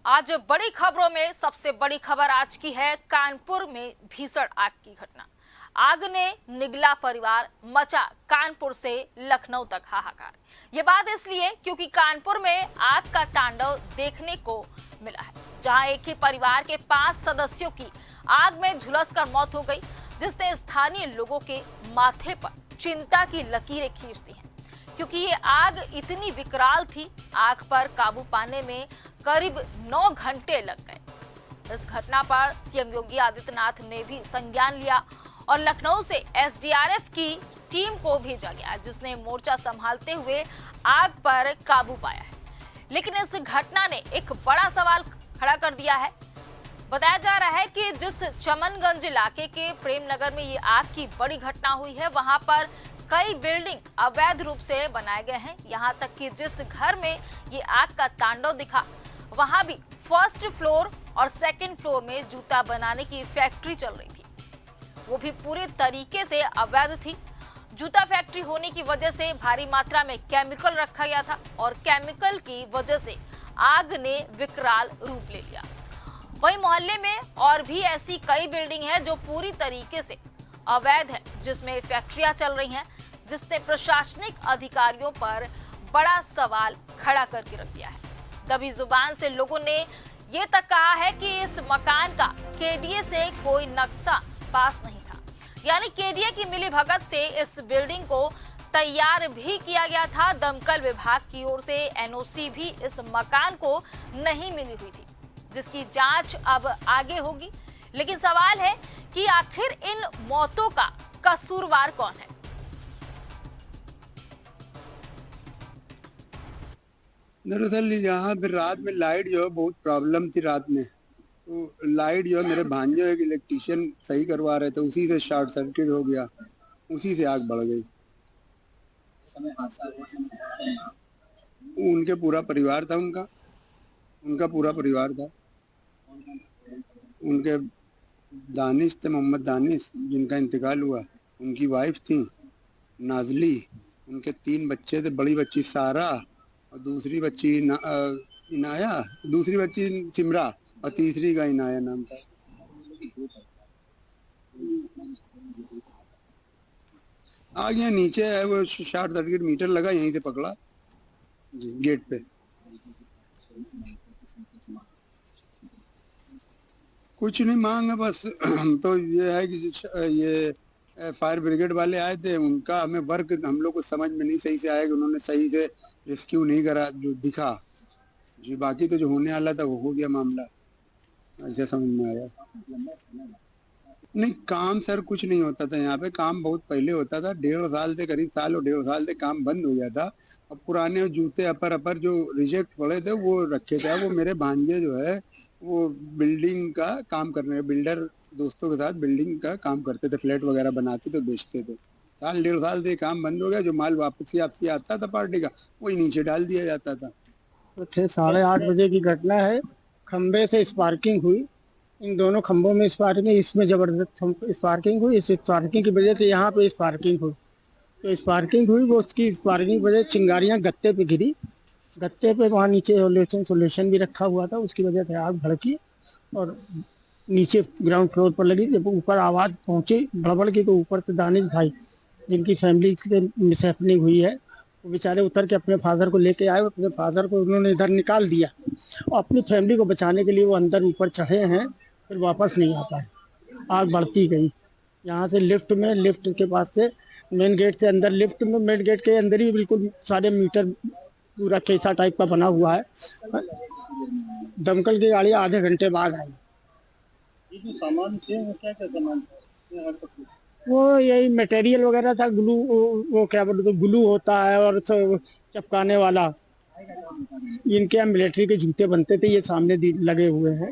आज बड़ी खबरों में सबसे बड़ी खबर आज की है कानपुर में भीषण आग की घटना। आग ने निगला परिवार, मचा कानपुर से लखनऊ तक हाहाकार। ये बात इसलिए क्योंकि कानपुर में आग का तांडव देखने को मिला है, जहां एक ही परिवार के 5 सदस्यों की आग में झुलसकर मौत हो गई, जिसने स्थानीय लोगों के माथे पर चिंता की लकीरें खींच दी हैं। क्योंकि ये आग इतनी विकराल थी, आग पर काबू पाने में करीब 9 घंटे लग गए। इस घटना पर सीएम योगी आदित्यनाथ ने भी संज्ञान लिया और लखनऊ से एसडीआरएफ की टीम को भेजा गया, जिसने मोर्चा संभालते हुए आग पर काबू पाया है। लेकिन इस घटना ने एक बड़ा सवाल खड़ा कर दिया है। बताया जा रहा है कि जिस चमनगंज इलाके के प्रेमनगर में ये आग की बड़ी घटना हुई है, वहां पर कई बिल्डिंग अवैध रूप से बनाए गए हैं। यहां तक कि जिस घर में ये आग का तांडव दिखा, वहां भी फर्स्ट फ्लोर और सेकंड फ्लोर में जूता बनाने की फैक्ट्री चल रही थी, वो भी पूरे तरीके से अवैध थी। जूता फैक्ट्री होने की वजह से भारी मात्रा में केमिकल रखा गया था और केमिकल की वजह से आग ने विकराल रूप ले लिया। वहीं मोहल्ले में और भी ऐसी कई बिल्डिंग है जो पूरी तरीके से अवैध है, जिसमें फैक्ट्रियां चल रही हैं, जिसने प्रशासनिक अधिकारियों पर बड़ा सवाल खड़ा करके रख दिया है। दबी जुबान से लोगों ने ये तक कहा है कि इस मकान का केडीए से कोई नक्शा पास नहीं था, यानी केडीए की मिलीभगत से इस बिल्डिंग को तैयार भी किया गया था। दमकल विभाग की ओर से एनओसी भी इस मकान को नहीं मिली हुई थी, जिसकी जांच अब आगे होगी। लेकिन सवाल है कि आखिर इन मौतों का कसूरवार कौन है? दरअसल यहाँ पे रात में लाइट जो है बहुत प्रॉब्लम थी रात में, तो लाइट जो है मेरे भांजे एक इलेक्ट्रिशियन सही करवा रहे थे, उसी से शॉर्ट सर्किट हो गया, उसी से आग बढ़ गई। उनके पूरा परिवार था, उनका पूरा परिवार था। उनके दानिश थे, मोहम्मद दानिश, जिनका इंतकाल हुआ। उनकी वाइफ थी नाजली, उनके 3 बच्चे थे, बड़ी बच्ची सारा और दूसरी बच्ची इनाया, दूसरी बच्ची सिमरा और तीसरी का इनाया नाम था। आग यहाँ नीचे है, वो शॉर्ट सर्किट मीटर लगा, यहीं से पकड़ा जी गेट पे। कुछ नहीं मांग है, बस तो ये है कि ये फायर ब्रिगेड वाले आए थे, उनका हमें वर्क हम लोग को समझ में नहीं सही से आया कि उन्होंने सही से रेस्क्यू नहीं करा जो दिखा जी। बाकी तो जो होने वाला था वो हो गया मामला, ऐसे समझ में आया। नहीं काम सर कुछ नहीं होता था यहाँ पे, काम बहुत पहले होता था, 1.5 साल से, करीब साल और 1.5 साल से काम बंद हो गया था। अब पुराने जूते अपर जो रिजेक्ट पड़े थे वो रखे थे। वो मेरे भांजे जो है वो बिल्डिंग का काम करने, बिल्डर दोस्तों के साथ बिल्डिंग का काम करते थे, फ्लैट वगैरह बनाते थे, बेचते थे। साल 1.5 साल से काम बंद हो गया। जो माल वापसी आता था पार्टी का, वही नीचे डाल दिया जाता था। तो 8:30 बजे की घटना है। खंबे से स्पार्किंग हुई, इन दोनों खंभों में स्पार्किंग, इसमें जबरदस्त स्पार्किंग हुई। इस स्पार्किंग की वजह से यहाँ पे स्पार्किंग हुई, तो स्पार्किंग हुई, वो उसकी स्पार्किंग की वजह से चिंगारियां गत्ते पे गिरी। गत्ते पे वहाँ नीचे सोल्यूशन भी रखा हुआ था, उसकी वजह से आग भड़की और नीचे ग्राउंड फ्लोर पर लगी। जब ऊपर आवाज़ पहुंची भड़बड़ की, तो ऊपर से दानिश भाई, जिनकी फैमिली से मिसहैपनिंग हुई है, वो बेचारे उतर के अपने फादर को लेके आए। अपने फादर को उन्होंने इधर निकाल दिया और अपनी फैमिली को बचाने के लिए वो अंदर ऊपर चढ़े हैं, फिर वापस नहीं आ पाए। आग बढ़ती गई। यहाँ से लिफ्ट के पास से मेन गेट से अंदर, लिफ्ट में मेन गेट के अंदर ही बिल्कुल सारे मीटर पूरा कैसा टाइप का बना हुआ है। दमकल की गाड़ी आधे घंटे बाद आई। सामान थे क्या क्या सामान वो यही मटेरियल वगैरह था, ग्लू, वो क्या बोलते, ग्लू होता है और चिपकाने वाला। इनके यहाँ मिलिट्री के जूते बनते थे, ये सामने लगे हुए हैं।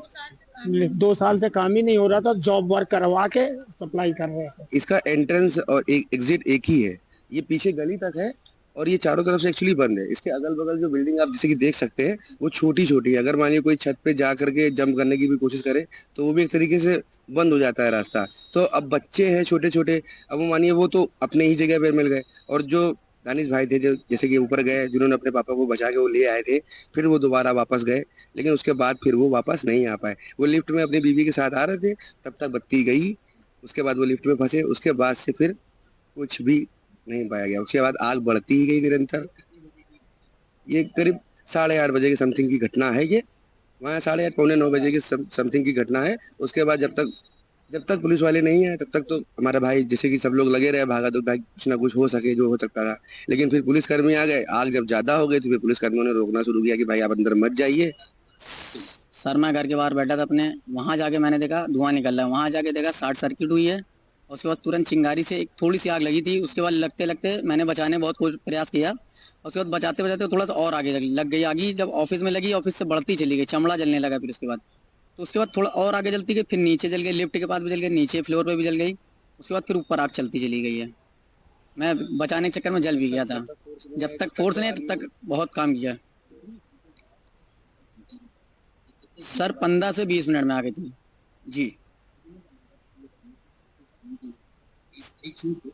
2 साल से काम ही नहीं हो रहा था, जॉब वर्क करवा के सप्लाई कर रहे हैं। इसका एंट्रेंस और एग्जिट एक ही है, ये पीछे गली तक है और ये चारों तरफ से एक्चुअली बंद है। इसके अगल बगल जो बिल्डिंग आप जैसे कि देख सकते हैं वो छोटी छोटी है। अगर मानिए कोई छत पे जा करके जंप करने की भी कोशिश करे तो वो भी एक तरीके से बंद हो जाता है रास्ता। तो अब बच्चे हैं छोटे छोटे, अब वो मानिए वो तो अपने ही जगह पे मिल गए, और जो दानिश भाई थे जो जैसे कि ऊपर गए, जिन्होंने अपने पापा को बचा के वो ले आए थे, फिर वो दोबारा वापस गए, लेकिन उसके बाद फिर वो वापस नहीं आ पाए। वो लिफ्ट में अपनी बीवी के साथ आ रहे थे, तब तक बत्ती गई, उसके बाद वो लिफ्ट में फंसे, उसके बाद से फिर कुछ भी नहीं पाया गया। उसके बाद आग बढ़ती ही गई निरंतर। ये करीब 8:30 बजे की समथिंग की घटना है ये। वहाँ 8:30 पौने 9 बजे की समथिंग की घटना है। उसके बाद जब तक पुलिस वाले नहीं आए तब तक तो हमारा भाई जैसे कि सब लोग लगे रहे, भागा दौड़, भाई कुछ ना कुछ हो सके जो हो सकता था। लेकिन फिर पुलिसकर्मी आ गए, आग जब ज्यादा हो गई तो फिर पुलिसकर्मियों ने रोकना शुरू किया कि भाई आप अंदर मत जाइए। सर मैं घर के बाहर बैठा था अपने, वहां जाके मैंने देखा धुआं निकल रहा है, वहां जाके देखा शॉर्ट सर्किट हुई है। और उसके बाद तुरंत चिंगारी से एक थोड़ी सी आग लगी थी, उसके बाद लगते लगते मैंने बचाने बहुत प्रयास किया। और उसके बाद बचाते बचाते थोड़ा सा और आगे लग गई आग ही। जब ऑफिस में लगी, ऑफिस से बढ़ती चली गई, चमड़ा जलने लगा। फिर उसके बाद तो उसके बाद थोड़ा और आगे जलती गई, फिर नीचे जल गई, लिफ्ट के पास भी जल गई, नीचे फ्लोर पे भी जल गई। उसके बाद फिर ऊपर आग चलती चली गई है। मैं बचाने के चक्कर में जल भी गया था। जब तक फोर्स नहीं तब तक बहुत काम किया सर। 15 से 20 मिनट में आ गई थी जी।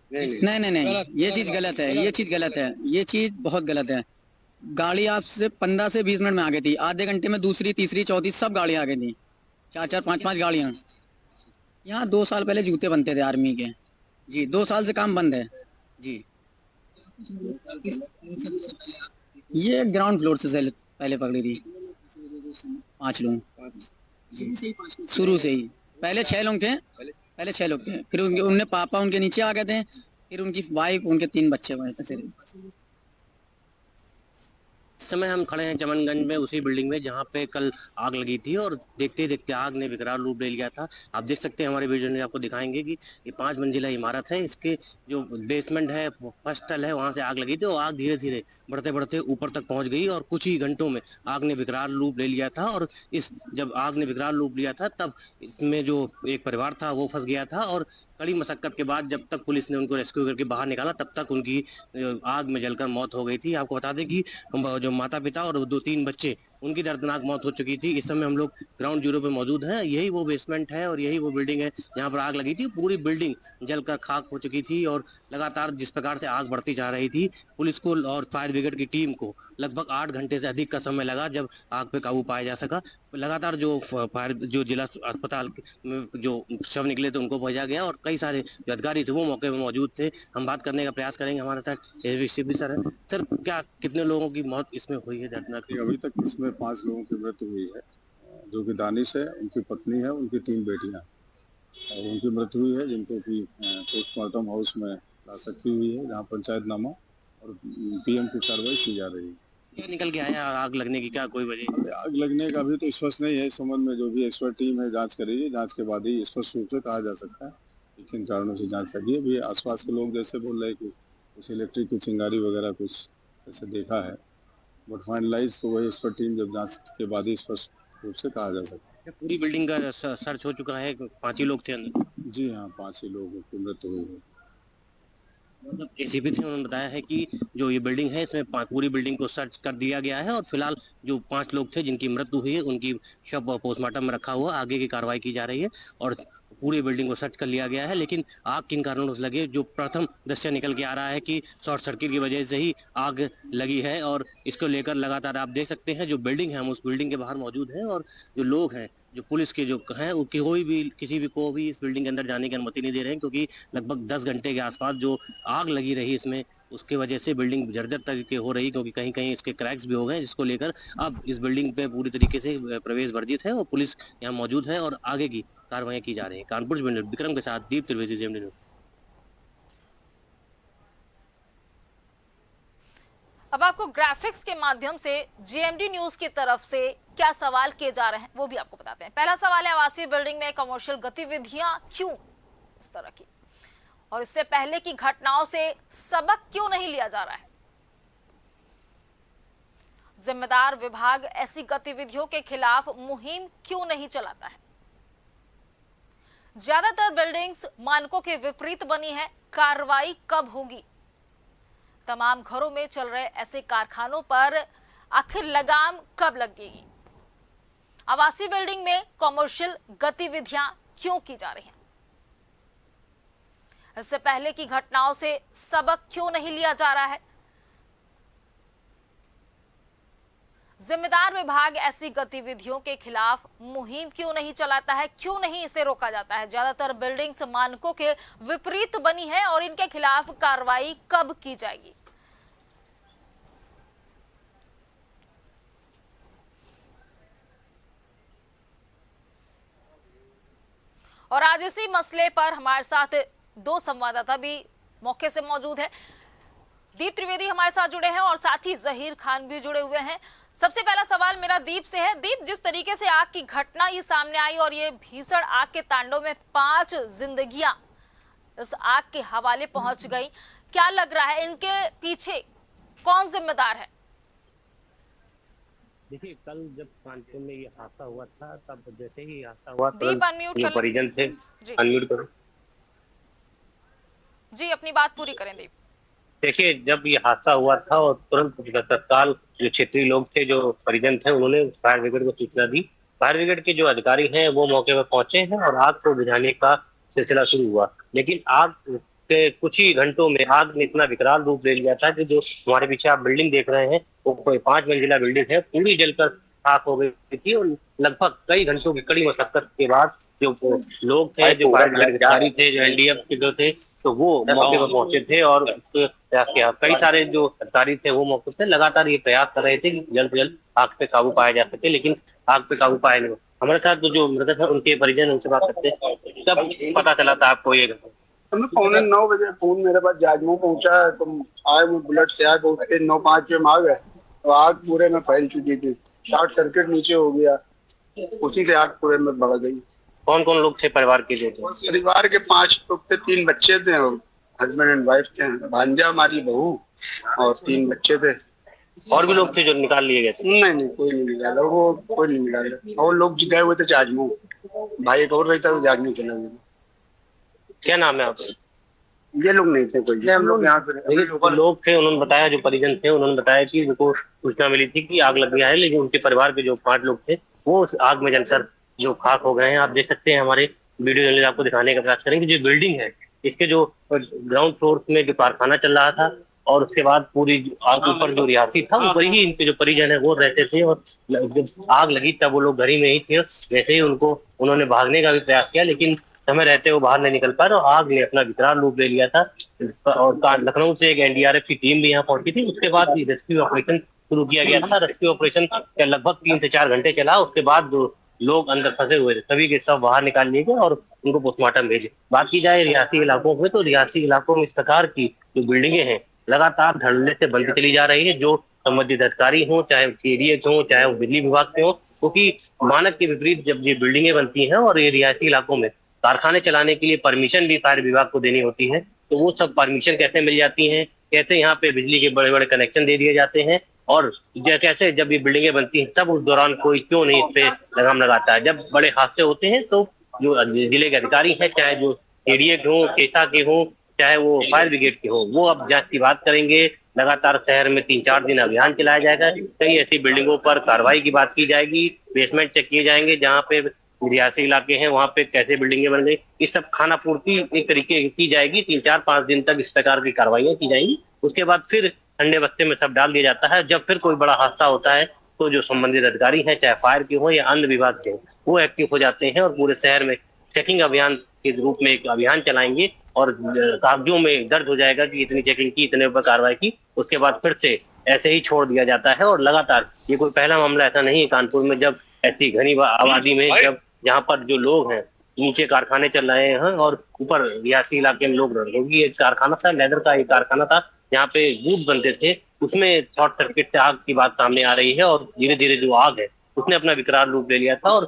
नहीं नहीं नहीं, ये चीज गलत है, ये चीज गलत है, ये चीज बहुत गलत है। गाड़ी आपसे 15 से 20 मिनट में आ गई थी, आधे घंटे में दूसरी तीसरी चौथी सब गाड़ियां आ गई थी, 4 4 5 5 गाड़ियां। यहाँ 2 साल पहले जूते बनते थे आर्मी के जी, 2 साल से काम बंद है जी। ये ग्राउंड फ्लोर से पहले पकड़ी थी 5 लोग, शुरू से ही। पहले 6 लोग थे, पहले 6 लोग थे, फिर उनके पापा उनके नीचे आ गए थे, फिर उनकी वाइफ, उनके 3 बच्चे हुए थे सिर्फ। इस समय हम खड़े हैं चमनगंज में, उसी बिल्डिंग में जहां पे कल आग लगी थी और देखते ही देखते आग ने विकराल रूप ले लिया था। आप देख सकते हैं, हमारे वीडियो में आपको दिखाएंगे कि ये 5 मंजिला इमारत है, इसके जो बेसमेंट है, फर्स्ट तल है, वहां से आग लगी थी और आग धीरे धीरे बढ़ते बढ़ते ऊपर तक पहुंच गई और कुछ ही घंटों में आग ने विकराल रूप ले लिया था। और जब आग ने विकराल रूप लिया था तब इसमें जो एक परिवार था वो फंस गया था और कड़ी मशक्कत के बाद जब तक पुलिस ने उनको रेस्क्यू करके बाहर निकाला तब तक उनकी आग में जलकर मौत हो गई थी। आपको बता दें कि जो माता पिता और 2-3 बच्चे, उनकी दर्दनाक मौत हो चुकी थी। इस समय हम लोग ग्राउंड जीरो पे मौजूद हैं। यही वो बेसमेंट है और यही वो बिल्डिंग है जहाँ पर आग लगी थी। पूरी बिल्डिंग जलकर खाक हो चुकी थी और लगातार जिस प्रकार से आग बढ़ती जा रही थी, पुलिस को और फायर ब्रिगेड की टीम को लगभग 8 घंटे से अधिक का समय लगा जब आग पे काबू पाया जा सका। लगातार जो जिला अस्पताल में जो शव निकले थे उनको भेजा गया और कई सारे जो अधिकारी थे वो मौके पर मौजूद थे। हम बात करने का प्रयास करेंगे, हमारे साथ एसपी सर है। सर, क्या कितने लोगों की मौत इसमें हुई है दर्दनाक? अभी तक इसमें 5 लोगों की मृत्यु हुई है, जो कि दानिश है, उनकी पत्नी है, उनकी 3 बेटियां और उनकी मृत्यु हुई है, जिनको कि पोस्टमार्टम हाउस में लाश रखी हुई है, जहाँ पंचायतनामा और पीएम की कार्रवाई की जा रही है। क्या निकल के आया आग लगने की, क्या कोई वजह? आग लगने का अभी तो स्पष्ट नहीं है। इस संबंध में जो भी एक्सपर्ट टीम है जांच करेगी, जांच के बाद ही स्पष्ट रूप से कहा जा सकता है कि किन कारणों से जांच लगी है। अभी आसपास के लोग जैसे बोल रहे हैं कि कुछ इलेक्ट्रिक की चिंगारी वगैरह कुछ ऐसे देखा है, बट फाइनलाइज तो वही एक्सपर्ट टीम जब जांच के बाद ही स्पष्ट रूप से कहा जा सकता है। पूरी बिल्डिंग का सर्च हो चुका है, 5 ही लोग थे अंदर? जी हाँ, 5 ही लोगों की मृत्यु हुई है। मतलब एसीपी थे, उन्होंने बताया है कि जो ये बिल्डिंग है इसमें पूरी बिल्डिंग को सर्च कर दिया गया है और फिलहाल जो 5 लोग थे जिनकी मृत्यु हुई है उनकी शव पोस्टमार्टम में रखा हुआ, आगे की कार्रवाई की जा रही है और पूरी बिल्डिंग को सर्च कर लिया गया है। लेकिन आग किन कारणों से लगे, जो प्रथम दृश्य निकल के आ रहा है कि शॉर्ट सर्किट की वजह से ही आग लगी है और इसको लेकर लगातार आप देख सकते हैं जो बिल्डिंग है, हम उस बिल्डिंग के बाहर मौजूद हैं और जो लोग हैं, जो पुलिस के जो हैं, कोई भी किसी भी को भी इस बिल्डिंग के अंदर जाने की अनुमति नहीं दे रहे हैं, क्योंकि लगभग 10 घंटे के आसपास जो आग लगी रही इसमें, उसके वजह से बिल्डिंग जर्जर तरीके हो रही, क्योंकि कहीं कहीं इसके क्रैक्स भी हो गए, जिसको लेकर अब इस बिल्डिंग पे पूरी तरीके से प्रवेश वर्जित है और पुलिस यहाँ मौजूद है और आगे की कार्रवाई की जा रही है। कानपुर से विक्रम के साथ दीप त्रिवेदी, जेएमडी न्यूज़। अब आपको ग्राफिक्स के माध्यम से जेएमडी न्यूज की तरफ से क्या सवाल किए जा रहे हैं वो भी आपको बताते हैं। पहला सवाल है, आवासीय बिल्डिंग में कमर्शियल गतिविधियां क्यों इस तरह की, और इससे पहले की घटनाओं से सबक क्यों नहीं लिया जा रहा है? जिम्मेदार विभाग ऐसी गतिविधियों के खिलाफ मुहिम क्यों नहीं चलाता है? ज्यादातर बिल्डिंग्स मानकों के विपरीत बनी है, कार्रवाई कब होगी? तमाम घरों में चल रहे ऐसे कारखानों पर आखिर लगाम कब लगेगी? आवासीय बिल्डिंग में कमर्शियल गतिविधियां क्यों की जा रही हैं? इससे पहले की घटनाओं से सबक क्यों नहीं लिया जा रहा है? जिम्मेदार विभाग ऐसी गतिविधियों के खिलाफ मुहिम क्यों नहीं चलाता है, क्यों नहीं इसे रोका जाता है? ज्यादातर बिल्डिंग्स मानकों के विपरीत बनी है और इनके खिलाफ कार्रवाई कब की जाएगी? और आज इसी मसले पर हमारे साथ दो संवाददाता भी मौके से मौजूद है। दीप त्रिवेदी हमारे साथ जुड़े हैं और साथ ही जहीर खान भी जुड़े हुए हैं। सबसे पहला सवाल मेरा दीप से है। दीप, जिस तरीके से आग की घटना ये सामने आई और ये भीषण आग के तांडव में 5 जिंदगियां इस आग के हवाले पहुंच गई, क्या लग रहा है इनके पीछे कौन जिम्मेदार है? देखिए, कल जब कानपुर में ये हादसा हुआ था, तब जैसे ही हादसा हुआ दीप अनम्यूट जो कर लो। परिजन थे, जी। अनम्यूट करो जी, अपनी बात पूरी करें दीप। देखिए, जब ये हादसा हुआ था और तुरंत तत्काल जो क्षेत्रीय लोग थे, जो परिजन थे, उन्होंने फायर ब्रिगेड को सूचना दी। फायर ब्रिगेड के जो अधिकारी हैं वो मौके पर पहुंचे हैं और आग को बुझाने का सिलसिला शुरू हुआ। लेकिन आग के कुछ ही घंटों में आग ने इतना विकराल रूप ले लिया था कि जो हमारे पीछे आप बिल्डिंग देख रहे हैं, वो कोई 5 मंजिला बिल्डिंग है, पूरी जलकर खाक हो गई थी। और लगभग कई घंटों की कड़ी मशक्कत के बाद जो लोग थे, जो फायर ब्रिगेड के अधिकारी थे, जो एनडीएफ के जो थे, तो वो मौके पर पहुंचे थे और प्रयास किया। कई सारे जो अधिकारी थे वो मौके पे लगातार ये प्रयास कर रहे थे कि जल्द से जल्द आग पे काबू पाया जा सके, लेकिन आग पे काबू पाया नहीं। हमारे साथ जो मृतक है उनके परिजन, उनसे बात करते हैं। तब पता चला था आपको ये? हमें 8:45 बजे फोन मेरे पास जाजमऊ पहुंचा है, तो आए मैं बुलेट से आए, पहुंच के 9:05 पे हम आ गए तो आग पूरे में फैल चुकी थी। शॉर्ट सर्किट नीचे हो गया, उसी से आग पूरे में बढ़ गई। कौन कौन लोग थे परिवार के जो थे? परिवार के 5 लोग थे, 3 बच्चे थे, हस्बैंड एंड वाइफ थे, भांजा हमारी बहू और 3 बच्चे थे। और भी लोग थे जो निकाल लिए गए थे? नहीं, कोई नहीं निकाला, वो कोई नहीं निकाला। और लोग गए हुए थे जाजमऊ, भाई एक और रहता तो जागने चला गया। क्या नाम है आपका? ये लोग नहीं थे कोई, हम लोग यहाँ से। जो लोग थे उन्होंने बताया, जो परिजन थे उन्होंने बताया कि उनको सूचना मिली थी कि आग लग गया है, लेकिन उनके परिवार के जो 5 लोग थे वो उस आग में जलकर जो खाक हो गए हैं। आप देख सकते हैं, हमारे वीडियो जर्नलिस्ट आपको दिखाने का प्रयास करेंगे। जो बिल्डिंग है, इसके जो ग्राउंड फ्लोर में जो कारखाना चल रहा था और उसके बाद पूरी आग ऊपर जो रिहायशी था, ऊपर ही इनके जो परिजन है वो रहते थे। और जब आग लगी तब वो लोग घर ही में ही थे। वैसे ही उन्होंने भागने का भी प्रयास किया, लेकिन समय रहते वो बाहर नहीं निकल पाए और आग ने अपना विकराल रूप ले लिया था। और लखनऊ से एक एनडीआरएफ की टीम भी यहाँ पहुंची थी। उसके बाद रेस्क्यू ऑपरेशन शुरू किया गया था। रेस्क्यू ऑपरेशन लगभग 3 से 4 घंटे चला। उसके बाद जो लोग अंदर फंसे हुए थे सभी के सब बाहर निकाल लिए गए और उनको पोस्टमार्टम भेजे। बात की जाए रिहायशी इलाकों में, तो रिहायशी इलाकों में इस प्रकार की जो बिल्डिंगें हैं लगातार धड़ल्ले से बनती चली जा रही है। जो संबंधित अधिकारी हों, चाहे सीडीएच हो, चाहे वो बिजली विभाग के हो, क्योंकि मानक के विपरीत जब ये बिल्डिंगें बनती हैं और ये रिहायशी इलाकों में कारखाने चलाने के लिए परमिशन भी फायर विभाग को देनी होती है, तो वो सब परमिशन कैसे मिल जाती हैं, कैसे यहाँ पे बिजली के बड़े बड़े कनेक्शन दे दिए जाते हैं, और कैसे जब ये बिल्डिंगें बनती हैं तब उस दौरान कोई क्यों नहीं इस पे लगाम लगाता है। जब बड़े हादसे होते हैं तो जो जिले के अधिकारी हैं, चाहे जो एडीए के हों, केसा के हों, चाहे वो फायर ब्रिगेड के हों, वो अब जांच की बात करेंगे। लगातार शहर में 3-4 दिन अभियान चलाया जाएगा। कई ऐसी बिल्डिंगों पर कार्रवाई की बात की जाएगी, बेसमेंट चेक किए जाएंगे, जहाँ पे रिहायशी इलाके हैं वहाँ पे कैसे बिल्डिंगें बन गई, इस सब खाना पूर्ति एक तरीके की जाएगी। 3-4-5 दिन तक इस प्रकार की कार्रवाइयां की जाएंगी। उसके बाद फिर ठंडे बस्ते में सब डाल दिया जाता है। जब फिर कोई बड़ा हादसा होता है तो जो संबंधित अधिकारी हैं, चाहे फायर के हो या अन्य विभाग के हो, वो एक्टिव हो जाते हैं और पूरे शहर में चेकिंग अभियान के रूप में एक अभियान चलाएंगे और कागजों में दर्ज हो जाएगा कि इतनी चेकिंग की, इतने पर कार्रवाई की। उसके बाद फिर से ऐसे ही छोड़ दिया जाता है और लगातार ये कोई पहला मामला ऐसा नहीं है कानपुर में, जब ऐसी घनी आबादी में जब जहाँ पर जो लोग हैं नीचे कारखाने चल रहे हैं और ऊपर रिहायशी इलाके में लोग रह रहे हैं। क्योंकि एक कारखाना था, लेदर का एक कारखाना था, जहाँ पे बूट बनते थे, उसमें शॉर्ट सर्किट से आग की बात सामने आ रही है और धीरे धीरे जो आग है उसने अपना विकराल रूप ले लिया था। और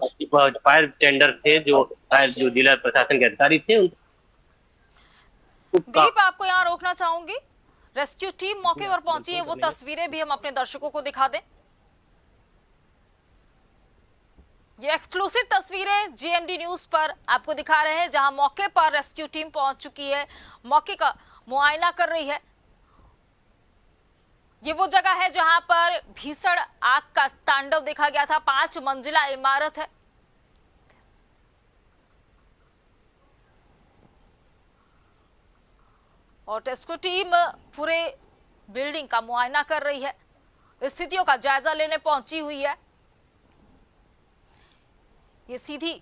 फायर टेंडर थे, जो जिला प्रशासन के अधिकारी थे। दीप, आपको यहाँ रोकना चाहूंगी, रेस्क्यू टीम मौके पर पहुंची है, वो तस्वीरें भी हम अपने दर्शकों को दिखा दें। ये एक्सक्लूसिव तस्वीरें जीएमडी न्यूज पर आपको दिखा रहे हैं, जहां मौके पर रेस्क्यू टीम पहुंच चुकी है, मौके का मुआयना कर रही है। ये वो जगह है जहां पर भीषण आग का तांडव देखा गया था। 5 मंजिला इमारत है। और रेस्क्यू टीम पूरे बिल्डिंग का मुआयना कर रही है। स्थितियों का जायजा लेने पहुंची हुई है। ये सीधी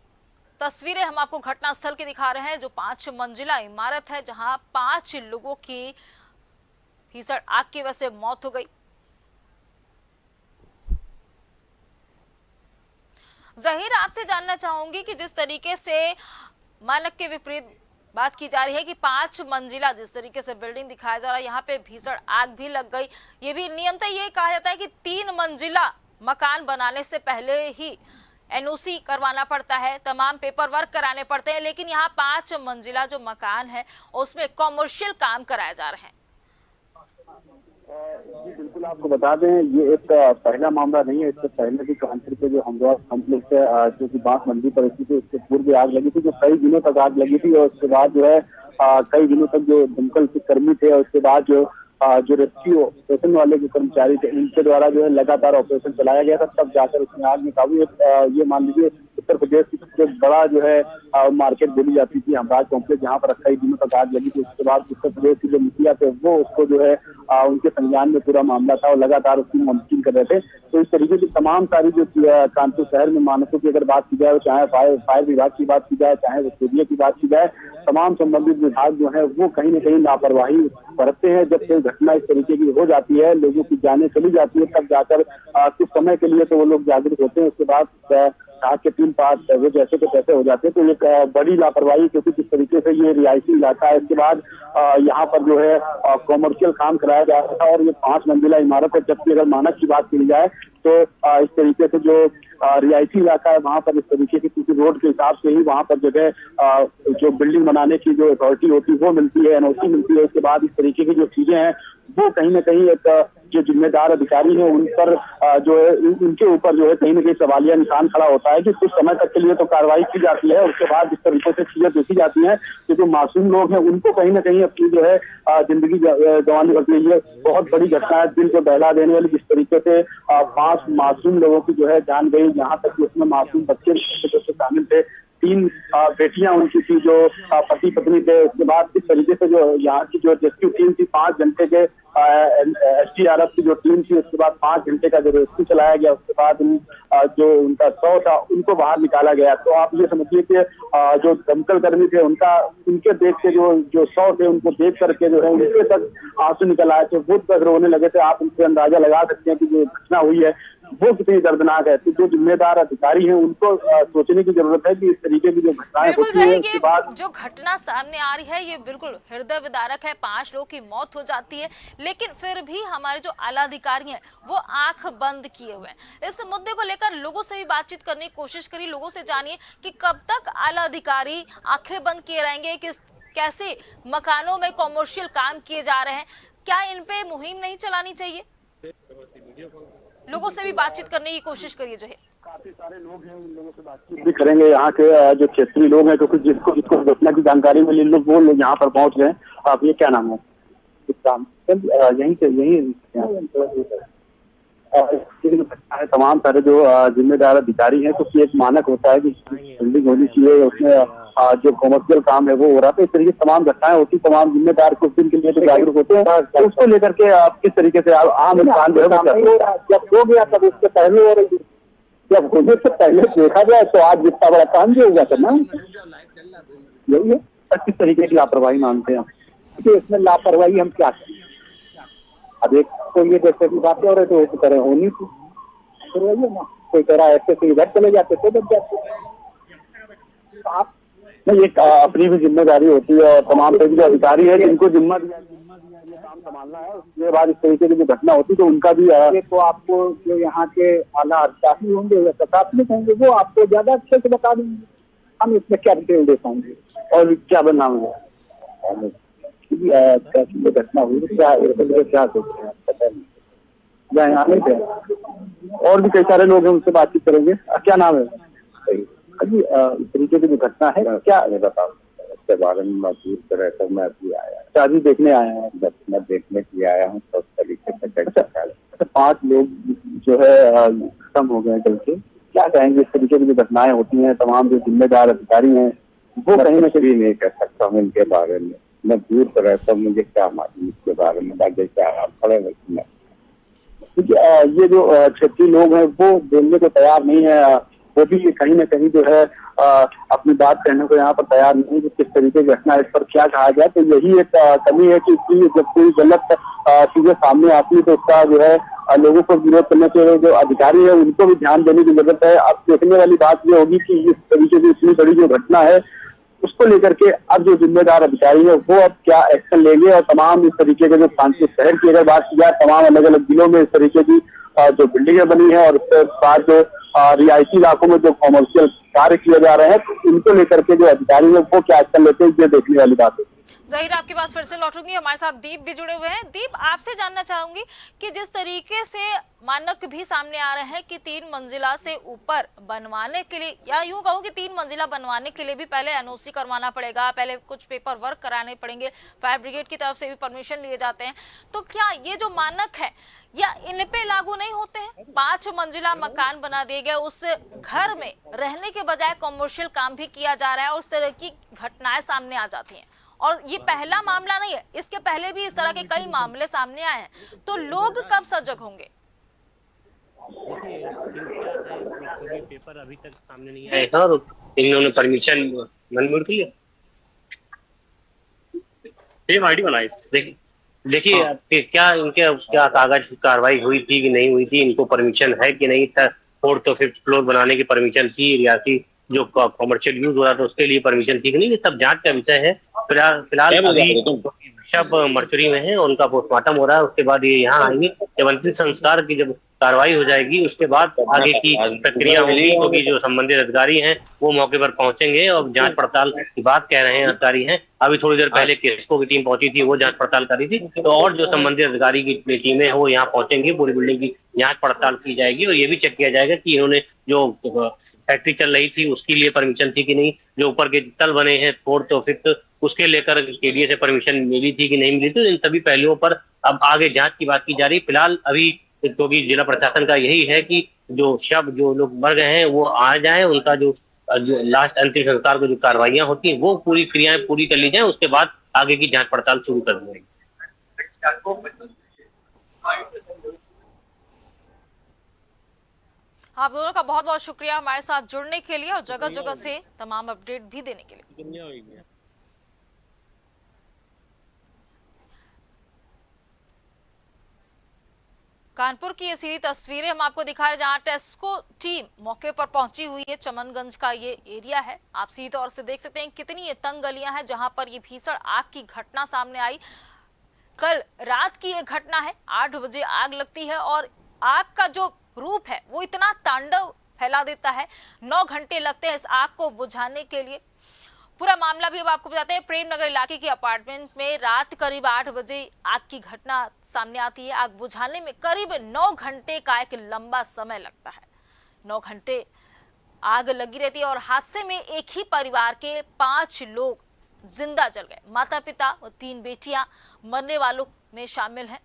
तस्वीरें हम आपको घटनास्थल की दिखा रहे हैं, जो 5 मंजिला इमारत है जहां 5 लोगों की भीषण आग की वजह से मौत हो गई। जहीर, आपसे जानना चाहूंगी कि जिस तरीके से मानक के विपरीत बात की जा रही है कि 5 मंजिला जिस तरीके से बिल्डिंग दिखाया जा रहा है, यहाँ पे भीषण आग भी लग गई। ये भी नियमतः ये कहा जाता है कि 3 मंजिला मकान बनाने से पहले ही एनओसी करवाना पड़ता है, तमाम पेपर वर्क कराने पड़ते हैं, लेकिन यहाँ 5 मंजिला जो मकान है उसमें कॉमर्शियल काम कराए जा रहे हैं। जी बिल्कुल, आपको बता दें ये एक पहला मामला नहीं है। इससे पहले भी कानपुर के जो हमदर्द कॉम्प्लेक्स है जो कि बांस मंडी पर स्थित है, उसके पूर्व आग लगी थी, जो कई दिनों तक आग लगी थी। और उसके बाद जो है कई दिनों तक जो दमकल के कर्मी थे और उसके बाद जो रेस्क्यू ऑपरेशन वाले जो कर्मचारी थे उनके द्वारा जो है लगातार ऑपरेशन चलाया गया था, तब जाकर उसमें आग में काबू। ये मान लीजिए उत्तर प्रदेश की सबसे बड़ा जो है मार्केट बोली जाती थी हमराज कॉम्प्लेक्स, जहाँ पर कई दिनों तक आग लगी थी। उसके बाद उत्तर प्रदेश के जो मुखिया थे वो उसको जो है उनके संज्ञान में पूरा मामला था और लगातार उसकी मुमकिन कर रहे थे। तो इस तरीके की तमाम सारी जो कानपुर शहर में मानकों की अगर बात की जाए, चाहे फायर विभाग की बात की जाए, चाहे स्टेडियम की बात की जाए, तमाम संबंधित विभाग जो है वो कहीं न कहीं लापरवाही बरतते हैं। जब कोई घटना इस तरीके की हो जाती है, लोगों की जानें चली जाती है, तब जाकर कुछ समय के लिए तो वो लोग जागरूक होते हैं, उसके बाद आग के 3 पार्ट वो जैसे के तैसे हो जाते हैं। तो एक बड़ी लापरवाही, क्योंकि किस तरीके से ये रिहायशी इलाका है, इसके बाद यहाँ पर जो है कॉमर्शियल काम कराया जा रहा था और ये 5 मंजिला इमारत है। जबकि अगर मानक की बात की जाए तो इस तरीके से जो रिहायशी इलाका है वहाँ पर इस तरीके की किसी रोड के हिसाब से ही वहाँ पर जगह जो बिल्डिंग बनाने की जो अथॉरिटी होती है वो मिलती है, एनओसी मिलती है। उसके बाद इस तरीके की जो चीजें हैं वो कहीं न कहीं एक जो जिम्मेदार अधिकारी है उन पर जो है उनके ऊपर जो है कहीं न कहीं सवालिया निशान खड़ा होता है कि कुछ समय तक के लिए तो कार्रवाई की जाती है, उसके बाद इस तरीके से चीजें देखी जाती हैं कि जो मासूम लोग हैं उनको कहीं न कहीं अपनी जो है जिंदगी गंवानी पड़ती है। ये बहुत बड़ी घटना है, दिल को बहला देने वाली। जिस तरीके से 5 मासूम लोगों की जो है जान गई, यहाँ तक कि उसमें मासूम बच्चे शामिल थे। 3 बेटियां उनकी थी जो पति पत्नी थे। उसके बाद इस तरीके से जो यहाँ की जो रेस्क्यू टीम थी, 5 घंटे के SDRF की जो टीम थी, उसके बाद 5 घंटे का जो रेस्क्यू चलाया गया, उसके बाद जो उनका 100 था उनको बाहर निकाला गया। तो आप ये समझिए कि जो दमकल कर्मी थे उनके देख के जो 100 थे उनको देख करके जो है उनके तक आंसू निकल आए थे, वो तक रोने लगे थे। आप उनसे अंदाजा लगा सकते हैं कि जो घटना हुई है वो कितनी दर्दनाक है। तो जो जिम्मेदार अधिकारी हैं उनको सोचने की जरूरत है कि इस तरीके की जो घटनाएं होती है उसके बाद जो घटना सामने आ रही है ये बिल्कुल हृदय विदारक है। 5 लोगों की मौत हो जाती है, लेकिन फिर भी हमारे जो आला अधिकारी हैं वो आंख बंद किए हुए हैं। इस मुद्दे को लेकर लोगों से भी बातचीत करने की कोशिश करी, लोगों से जानिए कि कब तक आला अधिकारी आंखें बंद किए रहेंगे, कैसे मकानों में कॉमर्शियल काम किए जा रहे हैं, क्या इन पे मुहिम नहीं चलानी चाहिए? लोगों से भी बातचीत करने की कोशिश करिए। जो है काफी सारे लोग हैं, उन लोगों से बातचीत भी करेंगे। यहाँ के जो क्षेत्रीय लोग हैं, क्योंकि जिसको घटना की जानकारी मिली वो लोग यहाँ पर पहुंच गए। आप ये क्या नाम है? यहीं से तमाम सारे जो जिम्मेदार अधिकारी हैं, क्योंकि एक मानक होता है कि बिल्डिंग होनी चाहिए, उसमें जो कॉमर्शियल काम है वो हो रहा था। इस तरीके से तमाम घटनाएं होती, तमाम जिम्मेदार कुछ दिन के लिए तो जागरूक होते हैं। तो उसको लेकर के आप किस तरीके से आम इंसान जो है जब हो गया तब उससे पहले और जब होने से पहले देखा जाए तो आज जितना बड़ा काम भी होगा करना यही है। किस तरीके की लापरवाही मानते हैं कि इसमें लापरवाही हम क्या करें? अब एक तो ये जैसे की बातें हो रही तो इस तरह होनी थी, ना कोई कह रहा है ऐसे से इधर चले जाते तो बच जाते। आप नहीं, एक अपनी भी जिम्मेदारी होती है और तमाम जो अधिकारी है जिनको जिम्मा दिया काम संभालना है, उसके बाद इस तरीके की जो घटना होती तो उनका भी तो आपको जो यहाँ के आला अधिकारी होंगे या प्रशासनिक होंगे वो आपको ज्यादा अच्छे से बता देंगे। हम इसमें क्या डिटेल दे पाएंगे और क्या बनाम है घटना हुई क्या सोचते हैं पता नहीं। यहाँ नहीं थे और भी कई सारे लोग हैं, उनसे बातचीत करेंगे। क्या नाम है जी? इस तरीके की जो घटना है क्या बताओ इसके बारे में? मजबूर कर रहे थे, मैं अभी आया शादी देखने आया हूँ, मैं देखने के लिए आया हूँ। सब तरीके से 5 लोग जो है खत्म हो गए जल के। क्या कहेंगे इस तरीके की जो घटनाएं होती हैं, तमाम जो जिम्मेदार अधिकारी हैं वो कहीं ना कहीं नहीं कर सकता हूँ इनके बारे में। मैं दूर पर रहता हूँ, मुझे क्या मालूम इसके बारे में। जैसे आप खड़े क्योंकि ये जो क्षेत्रीय लोग हैं वो बोलने को तैयार नहीं है, वो भी कहीं ना कहीं जो है अपनी बात कहने को यहाँ पर तैयार नहीं कि किस तरीके की घटना, इस पर क्या कहा जाए। तो यही एक कमी है कि जब कोई गलत चीजें सामने आती है तो उसका जो है लोगों को विरोध करने के जो अधिकारी है उनको भी ध्यान देने की जरूरत है। अब देखने वाली बात ये होगी कि इस तरीके की इतनी बड़ी जो घटना है उसको लेकर के अब जो जिम्मेदार अधिकारी है वो अब क्या एक्शन लेंगे, और तमाम इस तरीके के जो कानपुर शहर की अगर बात की जाए तमाम अलग अलग जिलों में इस तरीके की जो बिल्डिंगें बनी है और उसके बाद जो रिहायशी इलाकों में जो कॉमर्शियल कार्य किए जा रहे हैं तो इनको लेकर के जो अधिकारी है वो क्या एक्शन लेते हैं, ये देखने वाली बात है। ज़हीर, आपके पास फिर से लौटूंगी। हमारे साथ दीप भी जुड़े हुए हैं। दीप, आपसे जानना चाहूंगी कि जिस तरीके से मानक भी सामने आ रहे हैं कि 3 मंजिला से ऊपर बनवाने के लिए, या यूं कहूं कि 3 मंजिला बनवाने के लिए भी पहले एनओसी करवाना पड़ेगा, पहले कुछ पेपर वर्क कराने पड़ेंगे, फायर ब्रिगेड की तरफ से भी परमिशन लिए जाते हैं, तो क्या ये जो मानक है या इन पे लागू नहीं होते हैं? 5 मंजिला मकान बना दिए गए, उस घर में रहने के बजाय कॉमर्शियल काम भी किया जा रहा है और उस तरह की घटनाएं सामने आ जाती हैं। और ये पहला मामला नहीं है, इसके पहले भी इस तरह के कई मामले सामने आए हैं, तो लोग कब सजग होंगे? पेपर अभी तक सामने नहीं आया था और इन्होंने परमिशन मंजूर की है। आईडी बनाई, देखिए क्या इनके क्या कागज कार्रवाई हुई थी कि नहीं हुई थी, इनको परमिशन है कि नहीं था, 4th और 5th फ्लोर बनाने की परमिशन थी, रियासी जो कॉमर्शियल यूज हो रहा था उसके लिए परमिशन थी कि नहीं, ये सब जांच का विषय है। फिलहाल अभी शव मर्चुरी में है, उनका पोस्टमार्टम हो रहा है, उसके बाद ये यहाँ आएंगे। जब अंतिम संस्कार की जब कार्रवाई हो जाएगी उसके बाद आगे की प्रक्रिया होगी, क्योंकि जो संबंधित अधिकारी हैं वो मौके पर पहुंचेंगे और जांच पड़ताल की बात कह रहे हैं अधिकारी हैं। अभी थोड़ी देर पहले केस्को की टीम पहुंची थी, वो जांच पड़ताल करी थी, तो और जो संबंधित अधिकारी की टीमें हैं वो यहाँ पहुंचेंगी, पूरी बिल्डिंग की जांच पड़ताल की जाएगी और ये भी चेक किया जाएगा कि इन्होंने जो फैक्ट्री चल रही थी उसके लिए परमिशन थी कि नहीं, जो ऊपर के तल बने हैं 4th और 5th उसके लेकर केडीए से परमिशन मिली थी कि नहीं मिली थी। इन सभी पहलुओं पर अब आगे जांच की बात की जा रही। फिलहाल अभी क्योंकि जिला प्रशासन का यही है कि जो शव जो लोग मर गए हैं वो आ जाए, उनका जो लास्ट अंतिम संस्कार को जो कार्रवाइयां होती हैं वो पूरी क्रियाएं पूरी कर ली जाए, उसके बाद आगे की जांच पड़ताल शुरू कर दी जाएगी। आप दोनों का बहुत बहुत शुक्रिया हमारे साथ जुड़ने के लिए और जगह जगह से तमाम अपडेट भी देने के लिए। कानपुर की ये सीधी तस्वीरें हम आपको दिखा रहे हैं जहां टेस्को टीम मौके पर पहुंची हुई है। चमनगंज का ये एरिया है, आप सीधी तौर से देख सकते हैं कितनी ये तंग गलियां हैं जहां पर ये भीषण आग की घटना सामने आई। कल रात की ये घटना है, 8 बजे आग लगती है और आग का जो रूप है वो इतना तांडव फैला देता है, 9 घंटे लगते हैं इस आग को बुझाने के लिए। पूरा मामला भी अब आपको बताते हैं। प्रेम नगर इलाके के अपार्टमेंट में रात करीब 8 बजे आग की घटना सामने आती है। आग बुझाने में करीब 9 घंटे का एक लंबा समय लगता है। 9 घंटे आग लगी रहती है और हादसे में एक ही परिवार के 5 लोग जिंदा जल गए। माता पिता और 3 बेटियां मरने वालों में शामिल हैं।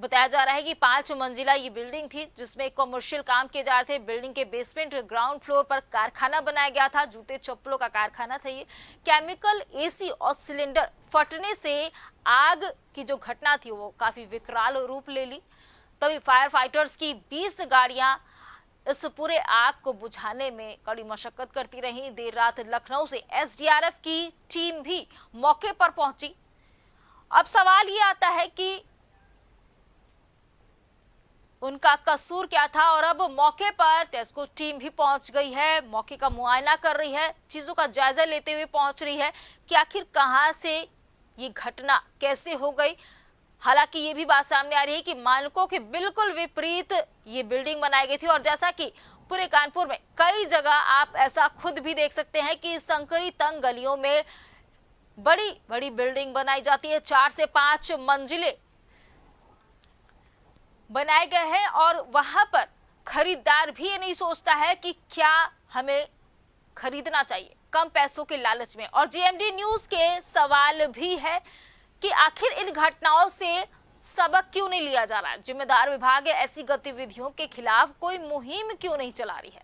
बताया जा रहा है कि 5 मंजिला ये बिल्डिंग थी जिसमें कमर्शियल काम किए जा रहे थे। बिल्डिंग के बेसमेंट ग्राउंड फ्लोर पर कारखाना बनाया गया था, जूते चप्पलों का कारखाना था ये। केमिकल, एसी और सिलेंडर फटने से आग की जो घटना थी वो काफी विकराल रूप ले ली। तभी फायर फाइटर्स की 20 गाड़ियां इस पूरे आग को बुझाने में कड़ी मशक्कत करती रही। देर रात लखनऊ से एसडीआरएफ की टीम भी मौके पर पहुंची। अब सवाल ये आता है कि उनका कसूर क्या था, और अब मौके पर टेस्को टीम भी पहुंच गई है, मौके का मुआयना कर रही है, चीजों का जायजा लेते हुए पहुंच रही है कि आखिर कहां से ये घटना कैसे हो गई। हालांकि ये भी बात सामने आ रही है कि मानकों के बिल्कुल विपरीत ये बिल्डिंग बनाई गई थी और जैसा कि पूरे कानपुर में कई जगह आप ऐसा खुद भी देख सकते हैं कि संकरी तंग गलियों में बड़ी बड़ी बिल्डिंग बनाई जाती है, 4 से 5 मंजिले बनाए गए हैं और वहां पर खरीदार भी ये नहीं सोचता है कि क्या हमें खरीदना चाहिए कम पैसों के लालच में। और जीएमडी न्यूज के सवाल भी है कि आखिर इन घटनाओं से सबक क्यों नहीं लिया जा रहा है। जिम्मेदार विभाग ऐसी गतिविधियों के खिलाफ कोई मुहिम क्यों नहीं चला रही है।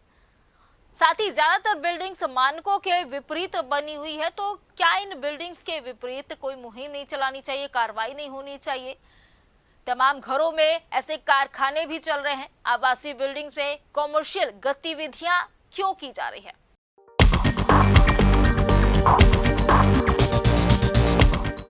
साथ ही ज्यादातर बिल्डिंग्स मानकों के विपरीत बनी हुई है, तो क्या इन बिल्डिंग्स के विपरीत कोई मुहिम नहीं चलानी चाहिए, कार्रवाई नहीं होनी चाहिए। तमाम घरों में ऐसे कारखाने भी चल रहे हैं। आवासीय बिल्डिंग्स में कॉमर्शियल गतिविधियां क्यों की जा रही है?